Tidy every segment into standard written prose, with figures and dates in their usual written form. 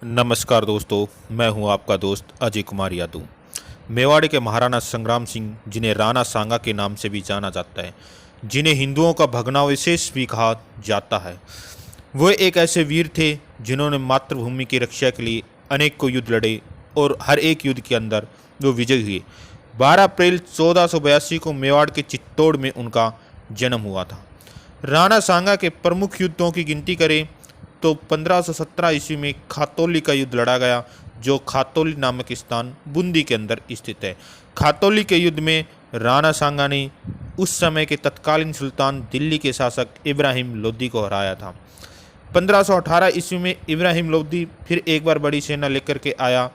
नमस्कार दोस्तों, मैं हूं आपका दोस्त अजय कुमार यादव। मेवाड़ के महाराणा संग्राम सिंह, जिन्हें राणा सांगा के नाम से भी जाना जाता है, जिन्हें हिंदुओं का भग्नावशेष भी कहा जाता है, वो एक ऐसे वीर थे जिन्होंने मातृभूमि की रक्षा के लिए अनेक को युद्ध लड़े और हर एक युद्ध के अंदर वो विजयी हुए। 12 अप्रैल 1482 को मेवाड़ के चित्तौड़ में उनका जन्म हुआ था। राणा सांगा के प्रमुख युद्धों की गिनती करें तो 1517 ईस्वी में खातौली का युद्ध लड़ा गया, जो खातौली नामक स्थान बूंदी के अंदर स्थित है। खातौली के युद्ध में राणा सांगा ने उस समय के तत्कालीन सुल्तान दिल्ली के शासक इब्राहिम लोदी को हराया था। 1518 ईस्वी में इब्राहिम लोदी फिर एक बार बड़ी सेना लेकर के आया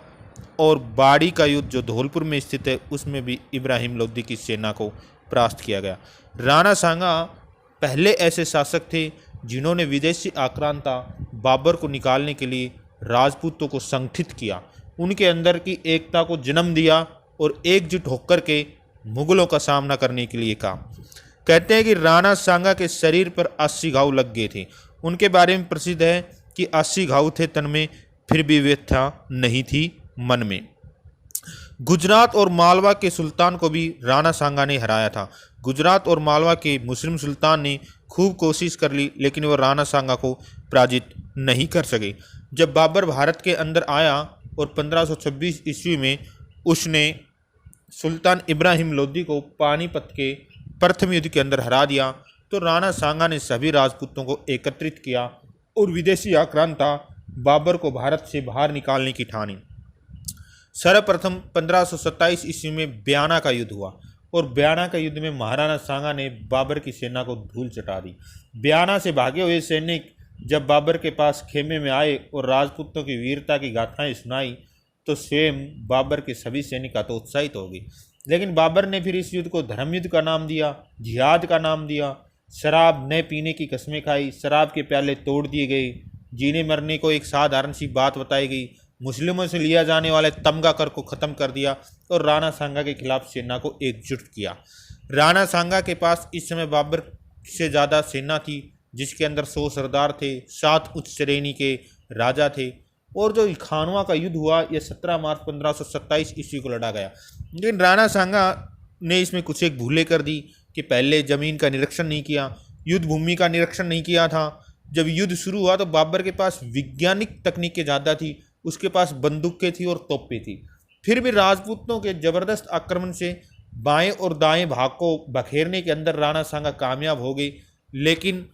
और बाड़ी का युद्ध जो धौलपुर में स्थित है, उसमें भी इब्राहिम लोदी की सेना को परास्त किया गया। राणा सांगा पहले ऐसे शासक थे जिन्होंने विदेशी आक्रांता बाबर को निकालने के लिए राजपूतों को संगठित किया, उनके अंदर की एकता को जन्म दिया और एकजुट होकर के मुगलों का सामना करने के लिए कहा। कहते हैं कि राणा सांगा के शरीर पर 80 घाव लग गए थे। उनके बारे में प्रसिद्ध है कि 80 घाव थे तन में, फिर भी व्यथा नहीं थी मन में। गुजरात और मालवा के सुल्तान को भी राणा सांगा ने हराया था। गुजरात और मालवा के मुस्लिम सुल्तान ने खूब कोशिश कर ली, लेकिन वो राणा सांगा को पराजित नहीं कर सके। जब बाबर भारत के अंदर आया और 1526 ईस्वी में उसने सुल्तान इब्राहिम लोदी को पानीपत के प्रथम युद्ध के अंदर हरा दिया, तो राणा सांगा ने सभी राजपूतों को एकत्रित किया और विदेशी आक्रांता बाबर को भारत से बाहर निकालने की ठानी। सर्वप्रथम 1527 ईस्वी में ब्याना का युद्ध हुआ और ब्याना के युद्ध में महाराणा सांगा ने बाबर की सेना को धूल चटा दी। ब्याना से भागे हुए सैनिक जब बाबर के पास खेमे में आए और राजपूतों की वीरता की गाथाएं सुनाई, तो स्वयं बाबर के सभी सैनिक हतोत्साहित हो गए। लेकिन बाबर ने फिर इस युद्ध को धर्म युद्ध का नाम दिया, जिहाद का नाम दिया। शराब न पीने की कस्में खाई, शराब के प्याले तोड़ दिए गए, जीने मरने को एक साधारण सी बात बताई गई, मुस्लिमों से लिया जाने वाले तमगा कर को ख़त्म कर दिया और राणा सांगा के खिलाफ सेना को एकजुट किया। राणा सांगा के पास इस समय बाबर से ज़्यादा सेना थी, जिसके अंदर 100 सरदार थे, 7 उच्च श्रेणी के राजा थे। और जो खानवा का युद्ध हुआ, यह 17 मार्च 1527 ईस्वी को लड़ा गया। लेकिन राणा सांगा ने इसमें कुछ एक भूलें कर दी कि पहले ज़मीन का निरीक्षण नहीं किया, युद्ध भूमि का निरीक्षण नहीं किया था। जब युद्ध शुरू हुआ तो बाबर के पास वैज्ञानिक तकनीकें ज़्यादा थी, उसके पास बंदूकें थी और तोपें थी। फिर भी राजपूतों के जबरदस्त आक्रमण से बाएं और दाएं भाग को बखेरने के अंदर राणा सांगा कामयाब हो गई। लेकिन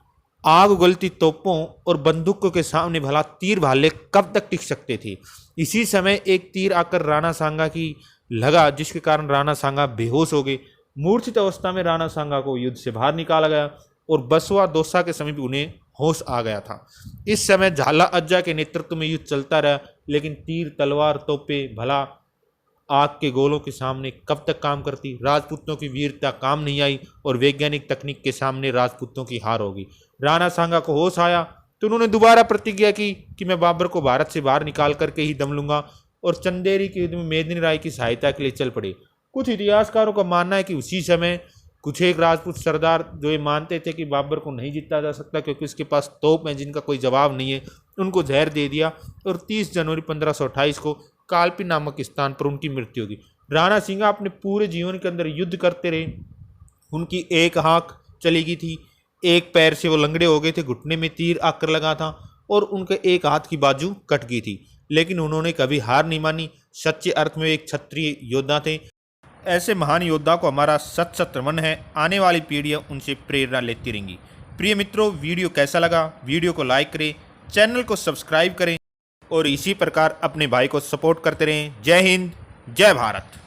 आग उगलती तोपों और बंदूकों के सामने भला तीर भाले कब तक टिक सकते थे। इसी समय एक तीर आकर राणा सांगा की लगा, जिसके कारण राणा सांगा बेहोश हो गए। मूर्छित अवस्था में राणा सांगा को युद्ध से बाहर निकाला गया और बसवा दौसा के समीप उन्हें होश आ गया था। इस समय झाला अज्जा के नेतृत्व में युद्ध चलता रहा, लेकिन तीर, तलवार, तोपे भला आग के गोलों के सामने कब तक काम करती। राजपूतों की वीरता काम नहीं आई और वैज्ञानिक तकनीक के सामने राजपूतों की हार होगी। राणा सांगा को होश आया तो उन्होंने दोबारा प्रतिज्ञा की कि मैं बाबर को भारत से बाहर निकाल करके ही दम लूंगा, और चंदेरी के युद्ध में मेदिनी राय की सहायता के लिए चल पड़े। कुछ इतिहासकारों का मानना है कि उसी समय कुछ एक राजपूत सरदार जो ये मानते थे कि बाबर को नहीं जीता जा सकता क्योंकि उसके पास तोप है जिनका कोई जवाब नहीं है, उनको जहर दे दिया और 30 जनवरी 1528 को कालपी नामक स्थान पर उनकी मृत्यु होगी। राणा सिंह अपने पूरे जीवन के अंदर युद्ध करते रहे। उनकी एक आँख चली गई थी, एक पैर से वो लंगड़े हो गए थे, घुटने में तीर आकर लगा था और उनके एक हाथ की बाजू कट गई थी। लेकिन उन्होंने कभी हार नहीं मानी। सच्चे अर्थ में एक क्षत्रिय योद्धा थे। ऐसे महान योद्धा को हमारा सत सत नमन है। आने वाली पीढ़ियाँ उनसे प्रेरणा लेती रहेंगी। प्रिय मित्रों, वीडियो कैसा लगा? वीडियो को लाइक करें, चैनल को सब्सक्राइब करें और इसी प्रकार अपने भाई को सपोर्ट करते रहें। जय हिंद, जय भारत।